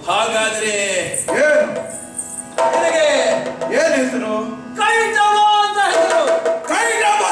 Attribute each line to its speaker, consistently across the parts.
Speaker 1: ಹಾಗಾದ್ರೆ
Speaker 2: ಏನು
Speaker 1: ನಿನಗೆ
Speaker 2: ಏನ್ ಹೆಸರು?
Speaker 1: ಕೈಟವ ಅಂತ ಹೆಸರು.
Speaker 2: ಕೈಟವ.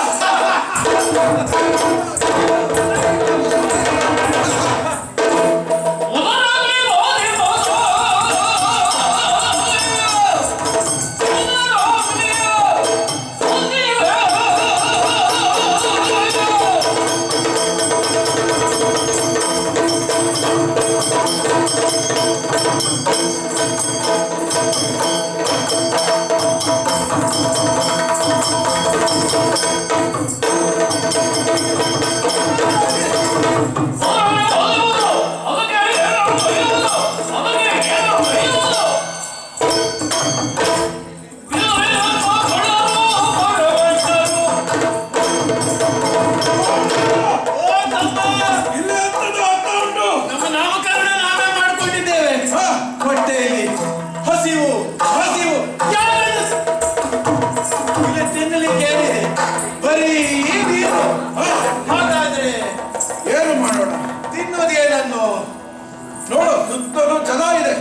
Speaker 2: ನೋಡು, ಸುತ್ತಲೂ ಜನ ಇದೆ.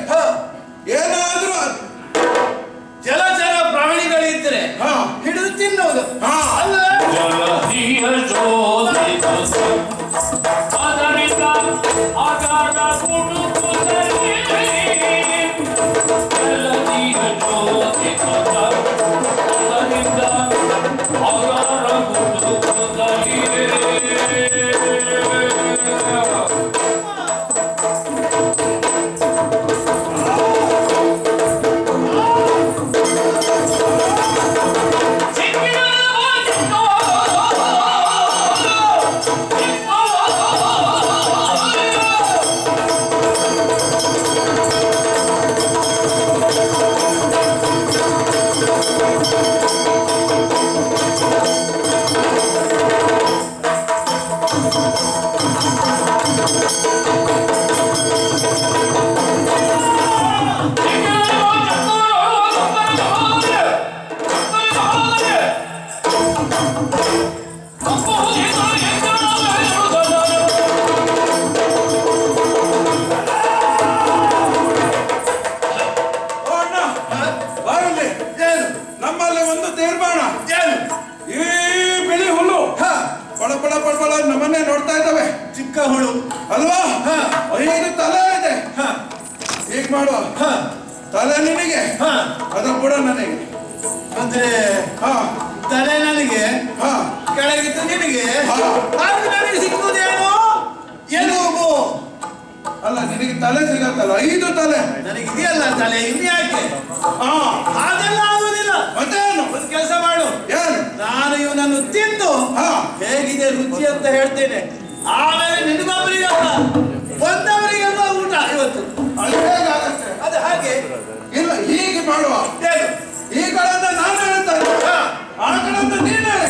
Speaker 2: ಏನಾದ್ರೂ
Speaker 1: ಜಲಚರ ಪ್ರಾಣಿಗಳಿದ್ರೆ ಹಿಡಿದು ತಿನ್ನೋದು.
Speaker 2: ನಮ್ಮಲ್ಲಿ ಒಂದು ತೀರ್ಮಾನ. ಈ ಬಿಳಿ ಹುಲ್ಲು ಪಳ ಪಳ ಪಳ ಪಳ ನಮ್ಮನ್ನೇ ನೋಡ್ತಾ ಇದ್ದಾವೆ.
Speaker 1: ಚಿಕ್ಕ ಹುಳು
Speaker 2: ಅಲ್ವಾ? 5 ತಲೆ ಇದೆ. ಹೀಗ್ ಮಾಡುವ, ತಲೆ ನಿನಗೆ, ಅದ ಕೂಡ ನನಗೆ.
Speaker 1: ಅಂದ್ರೆ ತಲೆ ನನಗೆ, ಕೆಳಗಿದ್ದು ನಿನಗೆ. ನನಗೆ ಸಿಕ್ಕುವುದೇನು? ಎಲುಬು
Speaker 2: ಅಲ್ಲ, ನಿನಗೆ ತಲೆ ಸಿಗತ್ತಲ್ಲ, 5 ತಲೆ
Speaker 1: ನನಗಿದೆಯಲ್ಲ ತಲೆ. ಇನ್ಯಾಕೆ? ಹಾಗೆಲ್ಲ ಆಗುದಿಲ್ಲ.
Speaker 2: ಮತ್ತೇನು?
Speaker 1: ಒಂದು ಕೆಲಸ ಮಾಡು.
Speaker 2: ಏನು?
Speaker 1: ನಾನು ಇವನನ್ನು ತಿಂದು ಹೇಗಿದೆ ರುಚಿ ಅಂತ ಹೇಳ್ತೇನೆ. ಆಮೇಲೆ ನಿನಗೊಬ್ಬರಿಗಲ್ಲ, ಬಂದವರಿಗೆಲ್ಲ ಊಟ ಇವತ್ತು.
Speaker 2: ಅದು ಹೇಗಾಗತ್ತೆ?
Speaker 1: ಅದು ಹಾಗೆ
Speaker 2: ಇಲ್ಲ, ಹೀಗೆ ಮಾಡುವ.
Speaker 1: ಏನು?
Speaker 2: ಈ ಕಡೆಯಿಂದ ನಾನು ಹೇಳ್ತೇನೆ, ಆ ಕಡೆಯಿಂದ ನೀನು ಹೇಳಿ.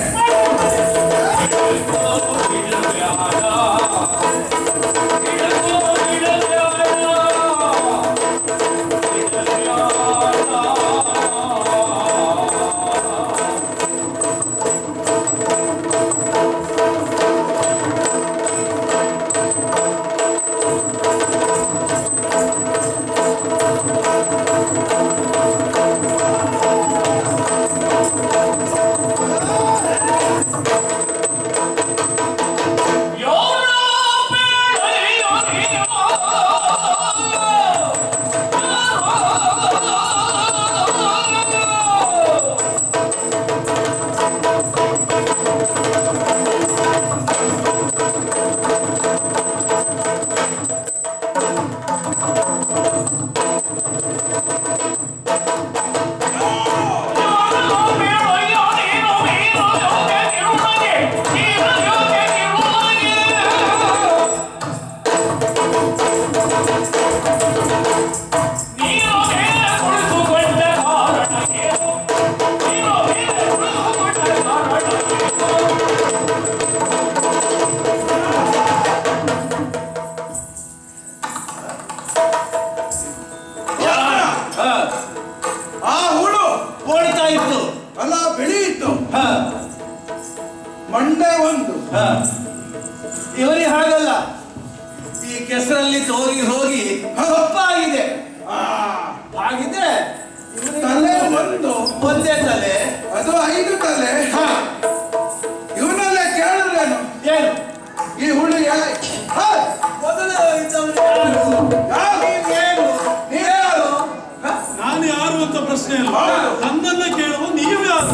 Speaker 1: ಕೆಸರಲ್ಲಿ ಹೋಗಿ ಹೋಗಿ ಕಪ್ಪಾಗಿದೆ.
Speaker 2: ಆ,
Speaker 1: ಹಾಗಿದ್ರೆ
Speaker 2: ತಲೆ ಒಂದು
Speaker 1: ಒಂದೇ ತಲೆ,
Speaker 2: ಅದು 5 ತಲೆ.
Speaker 1: ಹ,
Speaker 2: ಇವನಲ್ಲೇ ಕೇಳಿದ್ರೇನು
Speaker 1: ಏನು
Speaker 2: ಈ ಹುಳು
Speaker 1: ಹ, ಮೊದಲು ಇದ್ದವನು ಯಾರು? ನೀವೇನು? ನೀವ್ಯಾರು? ಹ?
Speaker 3: ನಾನು ಯಾರು ಅಂತ ಪ್ರಶ್ನೆ ಅಲ್ಲ,
Speaker 2: ಹೌದು.
Speaker 3: ನನ್ನನ್ನ ಕೇಳುವ ನೀವು ಯಾರು?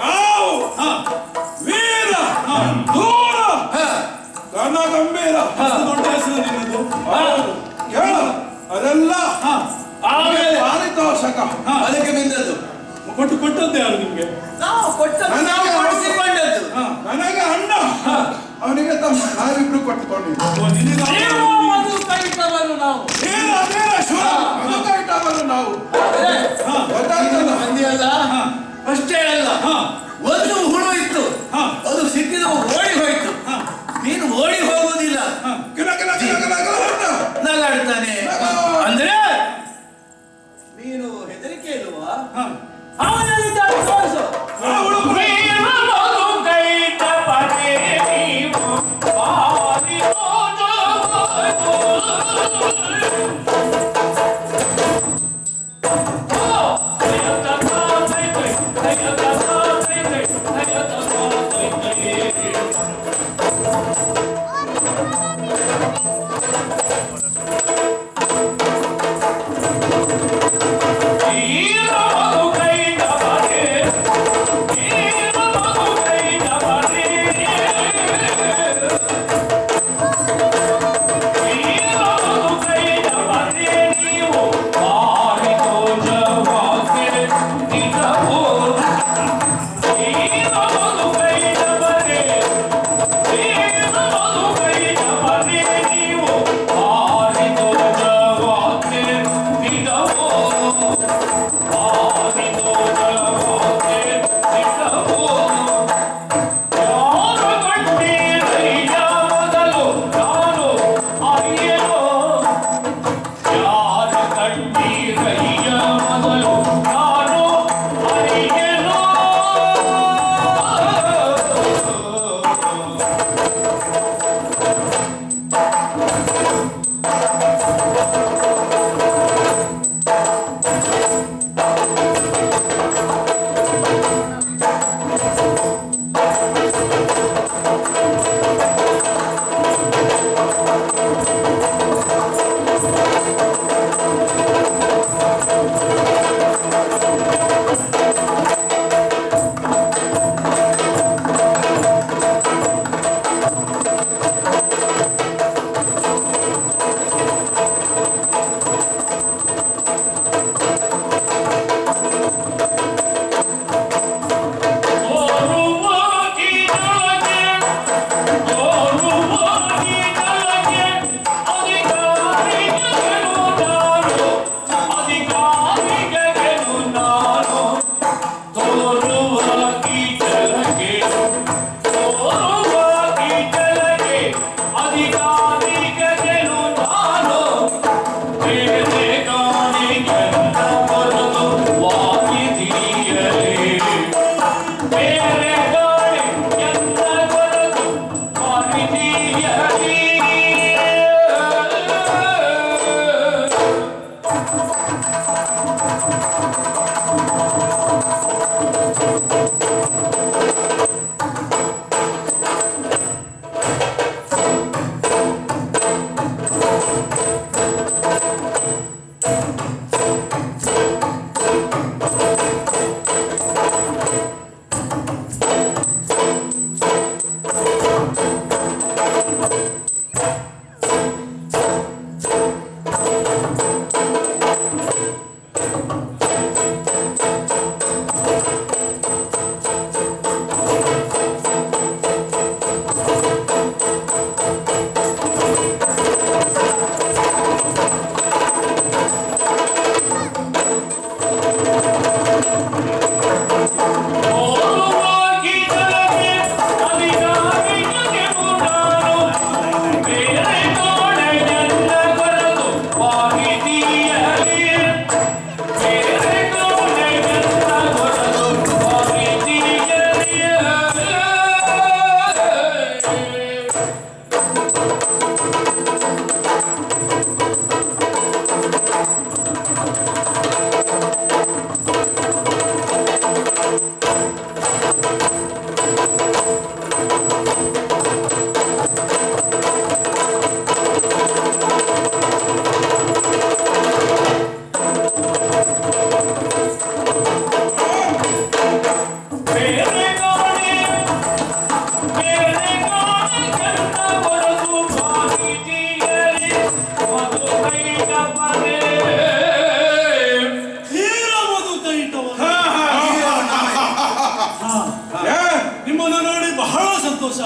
Speaker 2: ನಾವು ವೀರ ದೂರ ಗಂಭೀರ
Speaker 3: ಅಷ್ಟು ದೊಡ್ಡ ಹೆಸರು ನಿನ್ನದು.
Speaker 2: ಹೌದು. ಕೇಳು ಅದೆಲ್ಲ
Speaker 1: ಆಮೇಲೆ
Speaker 2: ಪಾರಿತೋಷಕ.
Speaker 1: ಅದಕ್ಕೆ ಬಿದ್ದದ್ದು
Speaker 3: ಕೊಟ್ಟದ್ದೇ ಯಾರು ನಿಮ್ಗೆ?
Speaker 1: ನಾವು ಕೊಟ್ಟದ್ದು, ನಾವು ಕೊಡಿಸಿಕೊಂಡದ್ದು.
Speaker 2: ನನಗೆ ಅಣ್ಣ, ಅವನಿಗೆ ತಮ್ಮ, ನಾವಿಬ್ರು ಕೊಟ್ಟುಕೊಂಡಿದ್ವಿ.
Speaker 3: ಓ, ನಿನಗೆ
Speaker 1: ನೀವು ಮೊದಲು ಕೈತವರು ನಾವು.
Speaker 2: ವೀರ ವೀರ ಶೂರ ಮಧುಕೈಟವರು ನಾವು.
Speaker 1: ಆದ್ರೆ
Speaker 2: ಗೊತ್ತಾಯ್ತಲ್ಲ?
Speaker 1: ಮಂದಿಯಲ್ಲ, ಅಷ್ಟೇ ಅಲ್ಲ, ಒಂದು ಹುಳು ಇತ್ತು, ಅದು ಸಿಕ್ಕಿದ ಓಡಿ ಹೋಯ್ತು. ನೀನು ಓಡಿ ಹೋಗುವುದಿಲ್ಲ,
Speaker 2: ಕಿಲ ಕಿಲ ಕಿಲ ಕಿಲ ಕಿಲ ಅಂತ.
Speaker 1: ನಗಾಡ್ತಾನೆ. ಅಂದ್ರೆ ನೀನು ಹೆದರಿಕೆ ಇಲ್ವಾ? ಅವನಲ್ಲಿದ್ದ ತೋರಿಸು.
Speaker 2: ಆ ಹುಳು ಕೂಡ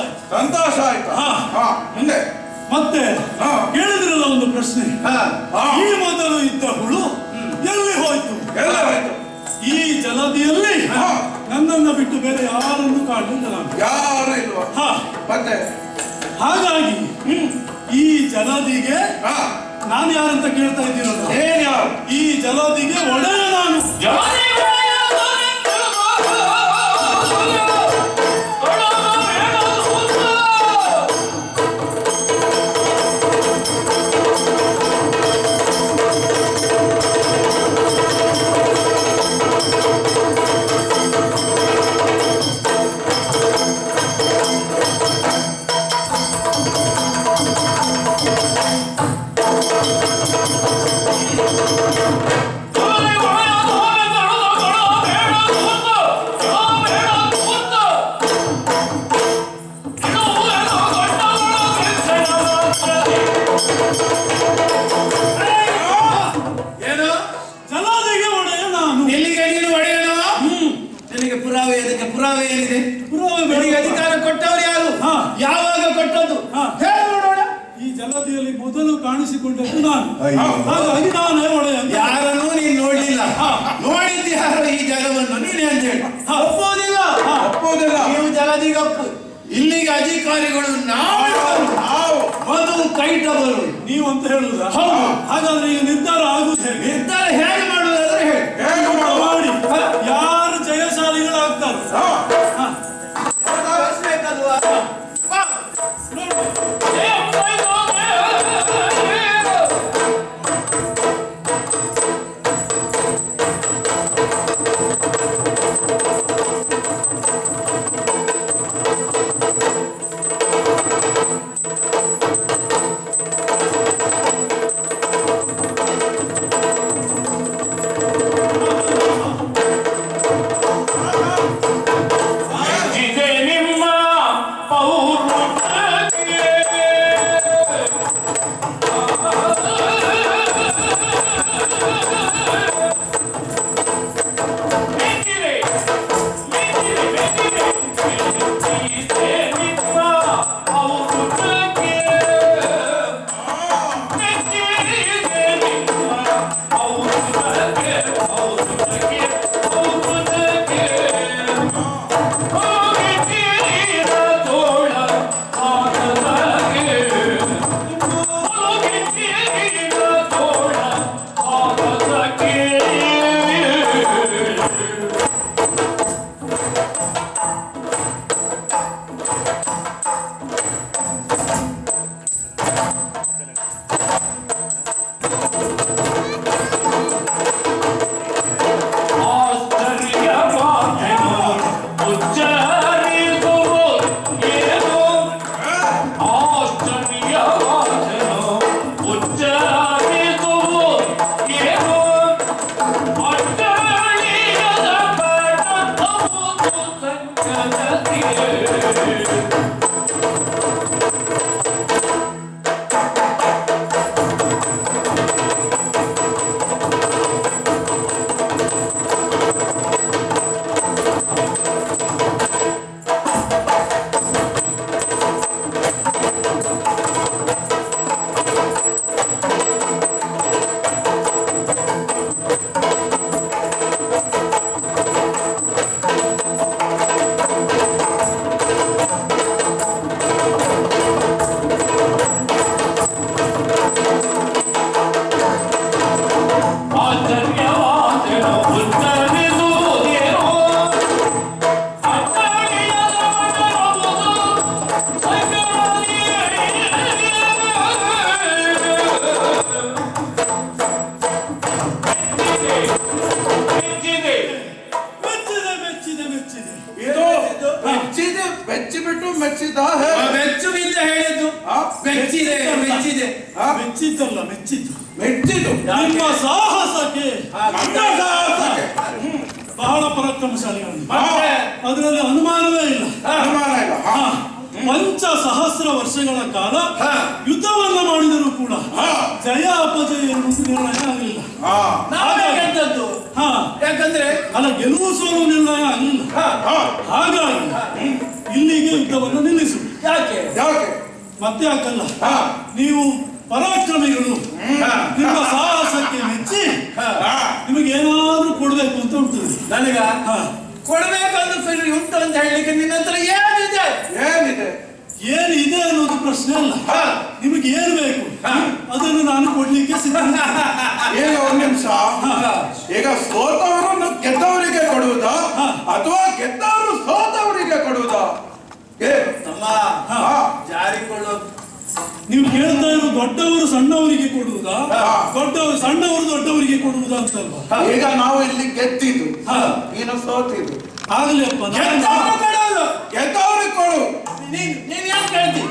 Speaker 3: ಆಯ್ತು.
Speaker 2: ಸಂತೋಷ ಆಯ್ತು.
Speaker 3: ಹಾ.
Speaker 2: ಹಾ, ಮುಂದೆ
Speaker 3: ಮತ್ತೆ
Speaker 2: ಹಾ.
Speaker 3: ಕೇಳಿದ್ರಲ್ಲ ಒಂದು ಪ್ರಶ್ನೆ,
Speaker 1: ಹಾ.
Speaker 3: ಈ ಮೊದಲು ಇದ್ದ ಹುಳು ಎಲ್ಲಿ ಹೋಯ್ತು?
Speaker 2: ಎಲ್ಲ ಆಯ್ತು.
Speaker 3: ಈ ಜಲದಿಯಲ್ಲಿ
Speaker 2: ಹಾ.
Speaker 3: ನನ್ನನ್ನು ಬಿಟ್ಟು ಬೇರೆ ಯಾರನ್ನು ಕಾಣಲಿಲ್ಲ ನಾನು.
Speaker 2: ಯಾರು ಇಲ್ವಾ?
Speaker 3: ಹಾ,
Speaker 2: ಮತ್ತೆ
Speaker 3: ಹಾಗಾಗಿ ಈ ಜಲದಿಗೆ
Speaker 2: ಹಾ,
Speaker 3: ನಾನು ಯಾರಂತ ಕೇಳ್ತಾ ಇದ್ದೀರಲ್ಲ,
Speaker 2: ಏನ್ ಯಾರು?
Speaker 3: ಈ ಜಲದಿಗೆ ಒಡೆಯ ನಾನು.
Speaker 1: ಏನು?
Speaker 3: ಜಲದಿಗೆ ಒಡೆಯ ನಾನು.
Speaker 1: ಎಲ್ಲಿಗೆ ನೀನು ಒಡೆಯನೋ? ನಿನಗೆ ಪುರಾವೆ ಅದಕ್ಕೆ ಪುರಾವೆ ಏನಿದೆ?
Speaker 3: ಪುರಾವೆ
Speaker 1: ನಿನಗೆ
Speaker 3: ಬೇಡ.
Speaker 1: ಅಧಿಕಾರ ಕೊಟ್ಟವರು ಯಾರು?
Speaker 3: ಹಾ.
Speaker 1: ಯಾವಾಗ ಕೊಟ್ಟದ್ದು?
Speaker 3: ಹಾ.
Speaker 1: ಹೇಳು ನೋಡೋಣ.
Speaker 3: ಈ ಜಲದಿಯಲ್ಲಿ ಮೊದಲು ಕಾಣಿಸಿಕೊಂಡದ್ದು ನಾನು.
Speaker 2: ಅಯ್ಯೋ.
Speaker 3: ಹಾಗಾಗಿ ನಾನೇ ಒಡೆಯ ಅಂತ.
Speaker 1: ಯಾರನ್ನೂ ನೀನು ನೋಡ್ಲಿಲ್ಲ.
Speaker 3: ಹಾ.
Speaker 1: ನೋಡಿದ್ದು ಯಾರು ಈ ಜಲವನ್ನು? ನೀನೇ ಅಂತ ಹೇಳಿ.
Speaker 3: ಹಾ.
Speaker 1: ಒಪ್ಪೋದಿಲ್ಲ.
Speaker 3: ಹಾ.
Speaker 2: ಒಪ್ಪೋದಿಲ್ಲ.
Speaker 1: ನೀವು ಜಲದಿಗಪ್ಪು. ಇಲ್ಲಿಗೆ ಅಧಿಕಾರಿಗಳು ನಾವು ಮೊದಲು ಕೈಟವರು
Speaker 3: ನೀವು ಅಂತ ಹೇಳುದಾ?
Speaker 1: ಹೌದು.
Speaker 3: ಹಾಗಾದ್ರೆ ಈಗ ನಿರ್ಧಾರ ಆಗುದು ಹೇಗೆ?
Speaker 1: ನಿರ್ಧಾರ ಹೇಗೆ ಮಾಡುವುದಾದ್ರೆ ಹೇಳಿ.
Speaker 2: ಹೇಗೆ ಮಾಡುವ?
Speaker 3: ಮಾಡಿ ಯಾರು ಜಯಶಾಲಿಗಳಾಗ್ತಾರೆ.
Speaker 2: ಹಾ.
Speaker 3: ಹಾ.
Speaker 1: ಕಳಿಸ್ಬೇಕಲ್ವಾ? ಬಾ.
Speaker 3: ಮೆಚ್ಚಿದ್ದಲ್ಲ, ಮೆಚ್ಚಿದ್ದು.
Speaker 2: ಮೆಚ್ಚಿದ್ದು
Speaker 3: ನಿಮ್ಮ ಸಾಹಸಕ್ಕೆ
Speaker 2: ನನ್ನ ಸಾಹಸಕ್ಕೆ
Speaker 3: ಬಹಳ ಪರಾಕ್ರಮಶಾಲಿಗಳು,
Speaker 2: ಮತ್ತೆ
Speaker 3: ಅದರಲ್ಲಿ ಅನುಮಾನವೇ ಇಲ್ಲ.
Speaker 2: ಅನುಮಾನ ಇಲ್ಲ.
Speaker 3: ಪಂಚ ಸಹಸ್ರ ವರ್ಷಗಳ ಕಾಲ ಯುದ್ಧವನ್ನ ಮಾಡಿದರೂ ಕೂಡ ಜಯ ಅಪಜಯ ಎನ್ನುವುದು ನಿರ್ಣಯ ಆಗಲಿಲ್ಲ.
Speaker 1: ಯಾಕಂದ್ರೆ
Speaker 3: ಅಲ್ಲ, ಗೆಲುವು ಸೋಲು ನಿರ್ಣಯ ಆಗಲಿಲ್ಲ. ಹಾಗಾಗಿ ಇಲ್ಲಿಗೆ ಯುದ್ಧವನ್ನು ನಿಲ್ಲಿಸು.
Speaker 1: ಯಾಕೆ?
Speaker 2: ಯಾಕೆ?
Speaker 3: ಮತ್ತೆ ಯಾಕಲ್ಲ,
Speaker 2: ಹಾ.
Speaker 3: ನೀವು ಪರಾಕ್ರಮಿಗಳು, ನಿಮ್ಮ ಸಾಹಸಕ್ಕೆ ಮೆಚ್ಚಿ ನಿಮಗೆ ಏನಾದ್ರೂ ಕೊಡ್ಬೇಕು ಅಂತ ಉಂಟು.
Speaker 1: ನನಗ ಕೊಡ್ಬೇಕಂತ ಉಂಟು ಅಂತ ಹೇಳಲಿಕ್ಕೆ ನಿನ್ನ ಹತ್ರ ಏನಿದೆ?
Speaker 2: ಏನಿದೆ?
Speaker 3: ಏನಿದೆ ಅನ್ನೋದು ಪ್ರಶ್ನೆ ಅಲ್ಲ, ನಿಮಗೆ ಏನು ಬೇಕು ಅದನ್ನು ನಾನು ಕೊಡ್ಲಿಕ್ಕೆ ಸಿದ್ಧ.
Speaker 2: ಈಗ ಒಂದು ನಿಮಿಷ, ಈಗ ಸೋತವರು ಗೆದ್ದವರಿಗೆ ಕೊಡುವುದಾ ಅಥವಾ ಗೆದ್ದವರು ಸೋತವರಿಗೆ ಕೊಡುವುದಾ?
Speaker 1: ತಮ್ಮ ಜಾರಿಕೊಳ್ಳೋ
Speaker 3: ನೀವು ಕೇಳ್ತಾ ಇರೋ ದೊಡ್ಡವರು ಸಣ್ಣವರಿಗೆ ಕೊಡುವುದಾ, ದೊಡ್ಡವರು ಸಣ್ಣವರು ದೊಡ್ಡವರಿಗೆ ಕೊಡುವುದಾ ಅಂತಲ್ವಾ?
Speaker 2: ಈಗ ನಾವು ಇಲ್ಲಿ ಗೆದ್ದಿದ್ದು, ನೀನು ಸೋತಿದ್ದು.
Speaker 3: ಆಗ್ಲಿ ಅಪ್ಪ,
Speaker 2: ಗೆದ್ದವ್ರಿಗೆ ಕೊಡು.
Speaker 1: ನೀನ್ ಯಾಕೆ ಕೇಳ್ತಿ?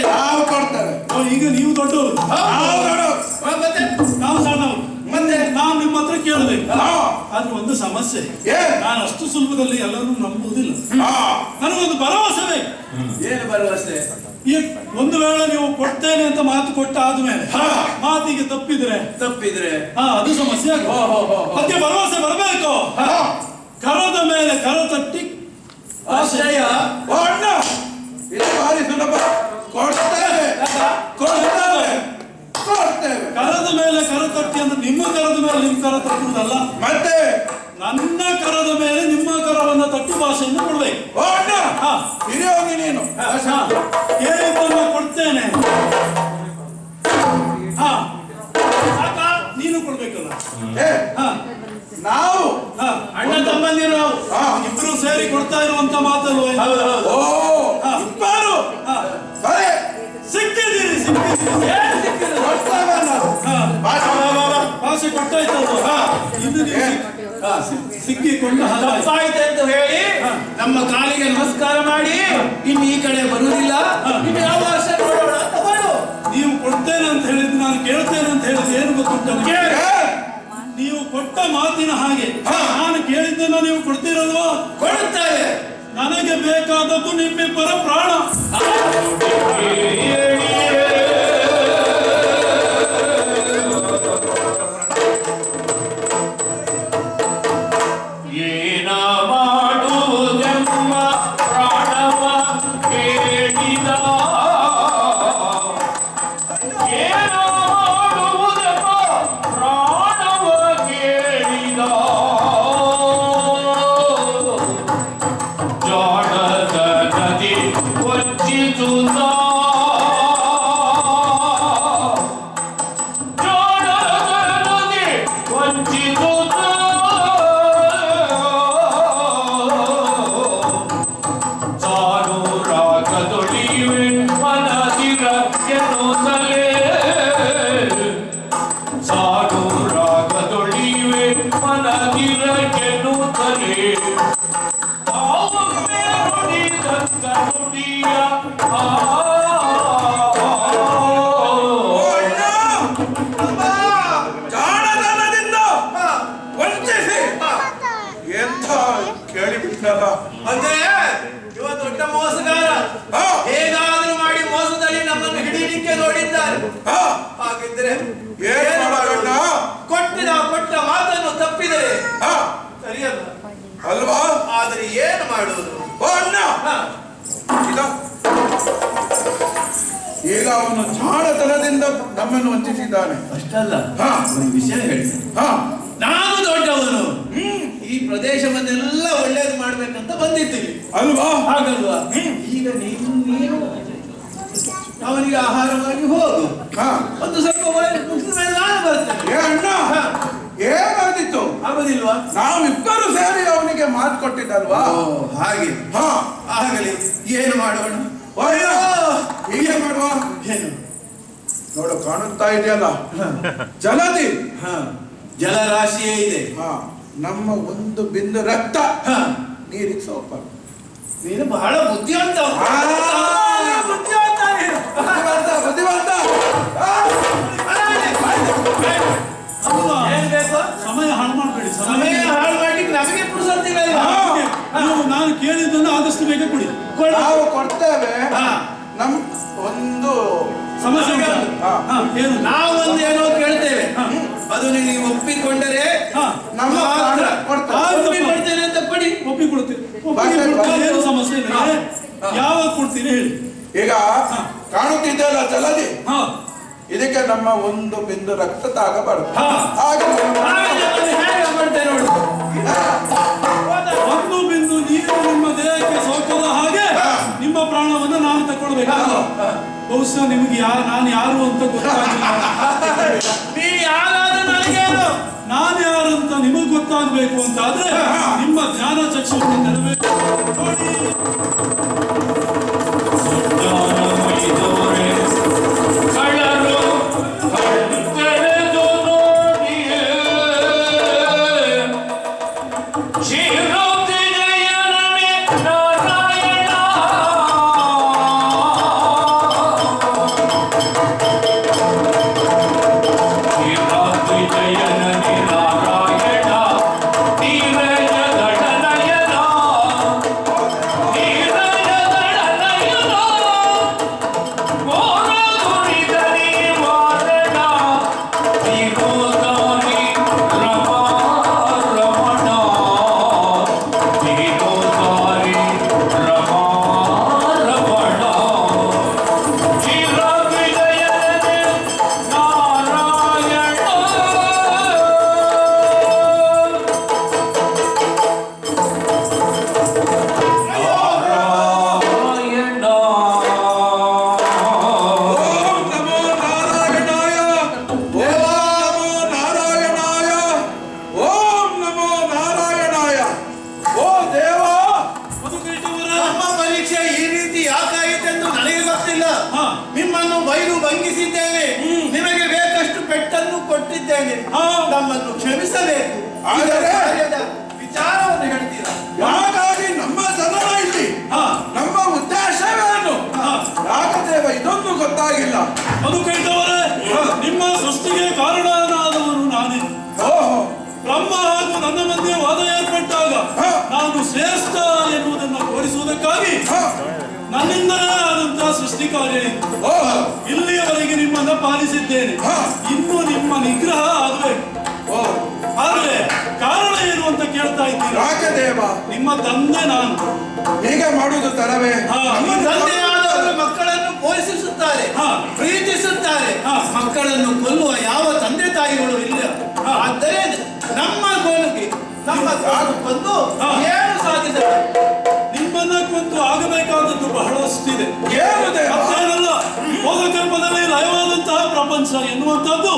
Speaker 2: ನಾವು ಕೊಡ್ತೇವೆ.
Speaker 3: ಈಗ ನೀವು ದೊಡ್ಡವರು,
Speaker 2: ನಾವು ದೊಡ್ಡವರು,
Speaker 1: ಮತ್ತೆ
Speaker 3: ನಾವು ಸಣ್ಣವರು,
Speaker 1: ಮತ್ತೆ
Speaker 3: ನಾವು ನಿಮ್ಮ ಹತ್ರ ಕೇಳಬೇಕು. ಆದ್ರೆ ಒಂದು ಸಮಸ್ಯೆ, ನಾನು ಅಷ್ಟು ಸುಲಭದಲ್ಲಿ ಎಲ್ಲರೂ ನಂಬುವುದಿಲ್ಲ. ನನಗೊಂದು ಭರವಸೆ ಬೇಕು.
Speaker 1: ಏನು ಭರವಸೆ?
Speaker 3: ಒಂದು ವೇಳೆ ನೀವು ಕೊಡ್ತೇನೆ ಅಂತ ಮಾತು ಕೊಟ್ಟ ಆದ್ಮೇಲೆ ಮಾತಿಗೆ ತಪ್ಪಿದ್ರೆ ಅದು ಸಮಸ್ಯೆ ಮತ್ತೆ ಭರವಸೆ ಬರಬೇಕು. ಕರದ ಮೇಲೆ ಕರ ತಟ್ಟಿ
Speaker 1: ಆಶ್ರಯ
Speaker 2: ಇದು ಭಾರಿ ಸುಲಭ. ಕೊಡ್ತೇವೆ ಕೊಡ್ತೇವೆ ಕೊಡ್ತೇವೆ.
Speaker 3: ಕರದ ಮೇಲೆ ಕರ ತಟ್ಟಿ ಅಂದ್ರೆ ನಿಮ್ಮ ಕರದ ಮೇಲೆ ನಿಮ್ಮ ಕರ ತಟ್ಟುವುದಲ್ಲ,
Speaker 2: ಮತ್ತೆ
Speaker 3: ನನ್ನ ಕರದ ಮೇಲೆ ನಿಮ್ಮ ಕರವನ್ನ ತಟ್ಟು ಭಾಷೆಯನ್ನು ಕೊಡ್ಬೇಕು.
Speaker 2: ಹಿರಿಯೋಗಿ ನೀನು
Speaker 3: ಕೇಳಿದ್ದನ್ನು ಕೊಡ್ತೇನೆ, ನೀನು ಕೊಡ್ಬೇಕಲ್ಲ.
Speaker 2: ನಾವು
Speaker 1: ಅಣ್ಣ ತಮ್ಮಂದಿರು
Speaker 3: ಇಬ್ರು ಸೇರಿ ಕೊಡ್ತಾ ಇರುವಂತ ಮಾತಲ್ವ? ಸಿಕ್ಕಿದ್ದೀರಿ ಭಾಷೆ ಕೊಟ್ಟಾಯ್ತಲ್ವ? ಇನ್ನು ಸಿಕ್ಕಿಕೊಂಡು
Speaker 1: ತಪ್ಪಾಯ್ತು ಅಂತ ಹೇಳಿ ನಮ್ಮ ಕಾಲಿಗೆ ನಮಸ್ಕಾರ ಮಾಡಿ ಇನ್ನು ಈ ಕಡೆ ಬರುವುದಿಲ್ಲ, ಇನ್ನು ಯಾವ ವರ್ಷ ನೋಡೋಣ ಅಂತ ಮಾಡು.
Speaker 3: ನೀವು ಕೊಡ್ತೇನೆ ಅಂತ ಹೇಳಿದ್ದು ನಾನು ಕೇಳ್ತೇನೆ ಅಂತ ಹೇಳಿದ್ದು ಏನು ಗೊತ್ತುಂಟ? ನೀವು ಕೊಟ್ಟ ಮಾತಿನ ಹಾಗೆ ನಾನು ಕೇಳಿದ್ದನ್ನು ನೀವು ಕೊಡ್ತೀರಲ್ವಾ?
Speaker 1: ಕೊಡುತ್ತೇವೆ.
Speaker 3: ನನಗೆ ಬೇಕಾದದ್ದು ನಿಮ್ಮಿಬ್ಬರ ಪ್ರಾಣ.
Speaker 1: ಅದೇ ಇವ ದೊಡ್ಡ ಮೋಸಗಾರ, ಹೇಗಾದ್ರೂ ಮಾಡಿ ಮೋಸದಲ್ಲಿ ನಮ್ಮನ್ನು ಹಿಡಿಯಲಿಕ್ಕೆ ನೋಡಿದ್ದಾರೆ. ಹಾಗಿದ್ರೆ ಕೊಟ್ಟ ಮಾತನ್ನು ತಪ್ಪಿದರೆ ಸರಿಯಲ್ಲ
Speaker 2: ಅಲ್ವಾ?
Speaker 1: ಆದ್ರೆ ಏನು ಮಾಡುವುದು?
Speaker 2: ಈಗ ಅವನು ಜಾಣತನದಿಂದ ನಮ್ಮನ್ನು ವಂಚಿಸಿದ್ದಾನೆ.
Speaker 1: ಅಷ್ಟಲ್ಲ, ಒಂದು ವಿಷಯ ಹೇಳ್ತೇನೆ. ನಾನು ದೊಡ್ಡವನು, ಈ ಪ್ರದೇಶವನ್ನೆಲ್ಲ ಒಳ್ಳೇದು ಮಾಡ್ಬೇಕಂತ ಬಂದಿದ್ದೀವಿ
Speaker 2: ಅಲ್ವಾ?
Speaker 1: ಹಾಗಲ್ವಾ? ಈಗ ನೀನು ಅವನಿಗೆ ಆಹಾರವಾಗಿ ಹೋಗು, ಒಂದು ಸ್ವಲ್ಪ ಮುಗಿದ ಮೇಲೆ ನಾನು ಬರ್ತೇನೆ.
Speaker 2: ಅಣ್ಣ ಏನಾದಿತ್ತು
Speaker 1: ಆಗೋದಿಲ್ವಾ?
Speaker 2: ನಾವಿಬ್ಬರು ಸೇರಿ ಅವನಿಗೆ ಮಾತು ಕೊಟ್ಟಿದ್ದಲ್ವಾ?
Speaker 1: ಹಾಗೆ ಆಗಲಿ. ಏನು ಮಾಡೋಣ?
Speaker 2: ಹೀಗೆ ಮಾಡುವ.
Speaker 1: ಏನು
Speaker 2: ನೋಡು, ಕಾಣುತ್ತಾ ಇದೆಯಲ್ಲ ಜಲದಿ,
Speaker 1: ಜಲರಾಶಿಯೇ ಇದೆ.
Speaker 2: ನಮ್ಮ ಒಂದು ಬಿಂದು ರಕ್ತ ನೀರಿಗೆ ಸೋಪ.
Speaker 1: ನೀನು ಬಹಳ ಬುದ್ಧಿವಂತ.
Speaker 3: ಸಮಯ ಹಾಳು ಮಾಡಬೇಡಿ.
Speaker 1: ಸಮಯ ಹಾಳು ಮಾಡ್ಲಿಕ್ಕೆ ನಮಗೆ ಪುರುಸೊತ್ತಿಲ್ಲ.
Speaker 3: ನಾನು ಕೇಳಿದ್ದನ್ನು ಆದಷ್ಟು ಬೇಗ ಕೊಡಿ.
Speaker 2: ನಾವು ಕೊಡ್ತೇವೆ. ನಮ್ ಒಂದು
Speaker 3: ಸಮಸ್ಯೆ
Speaker 1: ನಾವು ಒಂದು ಏನೋ ಕೇಳ್ತೇವೆ, ಅದು ನೀವು ಒಪ್ಪಿಕೊಂಡರೆ
Speaker 2: ನಮ್ಮ
Speaker 1: ಒಪ್ಪಿಕೊಡ್ತೇನೆ ಅಂತ ಕೊಡಿ.
Speaker 3: ಒಪ್ಪಿಕೊಡ್ತೀವಿ. ಏನು ಸಮಸ್ಯೆ ಇಲ್ಲ. ಯಾವಾಗ ಕೊಡ್ತೀನಿ ಹೇಳಿ.
Speaker 2: ಈಗ ಕಾಣುತ್ತಿದ್ದಲ್ಲ ಜಲದಿ,
Speaker 3: ಹಾ
Speaker 2: ಇದಕ್ಕೆ ನಮ್ಮ ಒಂದು ಬಿಂದು ರಕ್ತ ತಾಗಬಾರದು.
Speaker 3: ಹಾ.
Speaker 2: ಹಾಗೆ
Speaker 1: ಹೇಗೆ ಮಾಡ್ತೇನೆ ನೋಡು.
Speaker 3: ಒಂದು ಬಿಂದು ನೀರು ನಿಮ್ಮ ದೇಹಕ್ಕೆ ಸೋಕದ ಹಾಗೆ ನಿಮ್ಮ ಪ್ರಾಣವನ್ನು ನಾನು ತಗೊಳ್ಬೇಕು. ಬಹುಶಃ ನಿಮ್ಗೆ ನಾನು ಯಾರು ಅಂತ ಗೊತ್ತಾಗಿಲ್ಲ.
Speaker 1: ನೀ ಯಾರಾದ್ರೂ ನನಗೇನು,
Speaker 3: ನಾನು ಯಾರು ಅಂತ ನಿಮಗ್ ಗೊತ್ತಾಗ್ಬೇಕು ಅಂತಾದ್ರೆ ನಿಮ್ಮ ಜ್ಞಾನ ಚಕ್ಷುವನ್ನು ತೆರಬೇಕು. ನೋಡಿ,
Speaker 1: ನಮ್ಮನ್ನು ಕ್ಷಮಿಸಬೇಕು.
Speaker 2: ಆದರೆ
Speaker 1: ವಿಚಾರವನ್ನು ಹೇಳ್ತೀರಾ?
Speaker 2: ಹಾಗಾಗಿ ನಮ್ಮ ಜನರ ಇಲ್ಲಿ ನಮ್ಮ ಉದ್ದೇಶವೇನು? ಯಾಕದೇವ ಇದೊಂದು ಗೊತ್ತಾಗಿಲ್ಲ.
Speaker 3: ಅದು ಕೈತವರೇ, ನಿಮ್ಮ ಸೃಷ್ಟಿಗೆ ಕಾರಣನಾದವನು ನಾನೇ. ಬ್ರಹ್ಮ ಹಾಗೂ ನನ್ನ ಮಧ್ಯೆ ವಾದ ಏರ್ಪಟ್ಟಾಗ ನಾನು ಶ್ರೇಷ್ಠ ಎನ್ನುವುದನ್ನು ತೋರಿಸುವುದಕ್ಕಾಗಿ ನನ್ನಿಂದಲೇ ಆದಂತಹ ಸೃಷ್ಟಿ ಕಾರ್ಯ ಇತ್ತು. ಇಲ್ಲಿಯವರೆಗೆ ನಿಮ್ಮನ್ನ ಪಾಲಿಸಿದ್ದೇನೆ. ಇನ್ನು ನಿಮ್ಮ ನಿಗ್ರಹ ಆಗಬೇಕು. ಆದ್ರೆ ಕಾರಣ ಏನು ಅಂತ ಕೇಳ್ತಾ ಇದ್ದೀನಿ.
Speaker 2: ರಾಜದೇವ,
Speaker 3: ನಿಮ್ಮ ತಂದೆ ನಾನು.
Speaker 2: ಹೀಗೆ ಮಾಡುವುದು ತರವೇ?
Speaker 1: ನಮ್ಮ ತಂದೆಯಾದವರು ಮಕ್ಕಳನ್ನು ಪೋಷಿಸುತ್ತಾರೆ, ಪ್ರೀತಿಸುತ್ತಾರೆ. ಮಕ್ಕಳನ್ನು ಕೊಲ್ಲುವ ಯಾವ ತಂದೆ ತಾಯಿಗಳು ಇಲ್ಲ. ಆದರೆ ನಮ್ಮ ಗೋಲಿಗೆ ನಮ್ಮ ಕೊಂದು ಏನು ಸಾಧಿಸಬೇಕು?
Speaker 3: ನಿಮ್ಮನ್ನ ಕೊಂದು ಆಗಬೇಕಾದದ್ದು ಬಹಳಷ್ಟಿದೆ. ಮತ್ತೇನಲ್ಲ, ಹೋದ ಕಲ್ಪದಲ್ಲಿ ಲಯವಾದಂತಹ ಪ್ರಪಂಚ ಎನ್ನುವಂತದ್ದು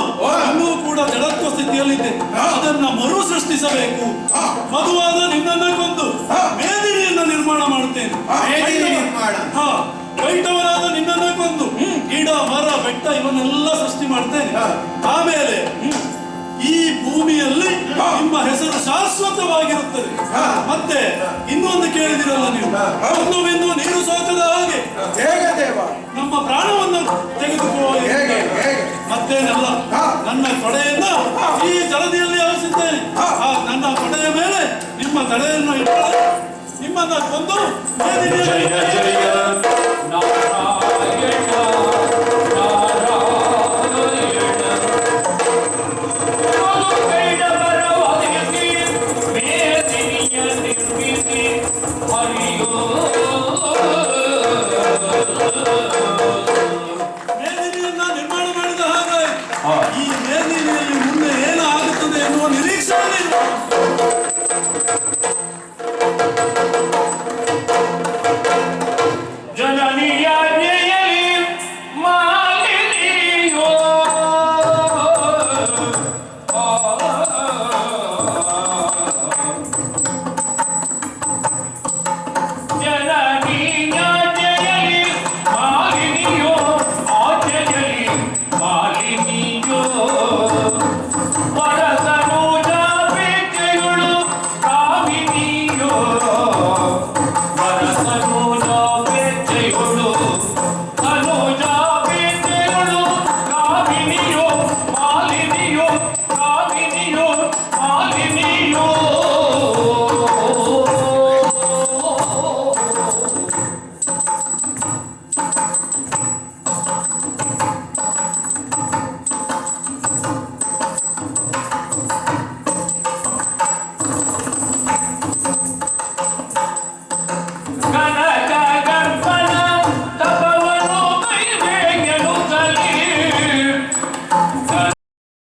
Speaker 3: ಇನ್ನೂ ಕೂಡ ಜಡತ್ವ ಸ್ಥಿತಿಯಲ್ಲಿದೆ. ಅದನ್ನ ಮರು ಸೃಷ್ಟಿಸಬೇಕು. ಮಧುವಾದ ನಿನ್ನನ್ನ ಕೊಂದು ಮೇದಿನಿಯನ್ನ ನಿರ್ಮಾಣ ಮಾಡುತ್ತೇನೆ. ಕೈಟವರಾದ ನಿನ್ನನ್ನ ಕೊಂದು ಗಿಡ ಮರ ಬೆಟ್ಟ ಇವನ್ನೆಲ್ಲ ಸೃಷ್ಟಿ ಮಾಡ್ತೇನೆ. ಆಮೇಲೆ ಈ ಭೂಮಿಯಲ್ಲಿ ನಿಮ್ಮ ಹೆಸರು ಶಾಶ್ವತವಾಗಿರುತ್ತದೆ. ಮತ್ತೆ ಇನ್ನೊಂದು ಕೇಳಿದಿರಲ್ಲ ನೀವು, ಒಂದು ಬಿಂದು ನೀರು ಸೋಕದ ಹಾಗೆ
Speaker 2: ಹೇಗೆ ದೇವ
Speaker 3: ನಮ್ಮ ಪ್ರಾಣವನ್ನು ತೆಗೆದುಕೊಳ್ಳುವ. ಮತ್ತೇನಲ್ಲ, ನನ್ನ ತೊಡೆಯನ್ನ ಈ ಜಲದಿಯಲ್ಲಿ ಆರಿಸಿದ್ದೇನೆ. ನನ್ನ ತೊಡೆಯ ಮೇಲೆ ನಿಮ್ಮ ತಡೆಯನ್ನು ಇಟ್ಟರೆ ನಿಮ್ಮನ್ನ ಕೊಂದು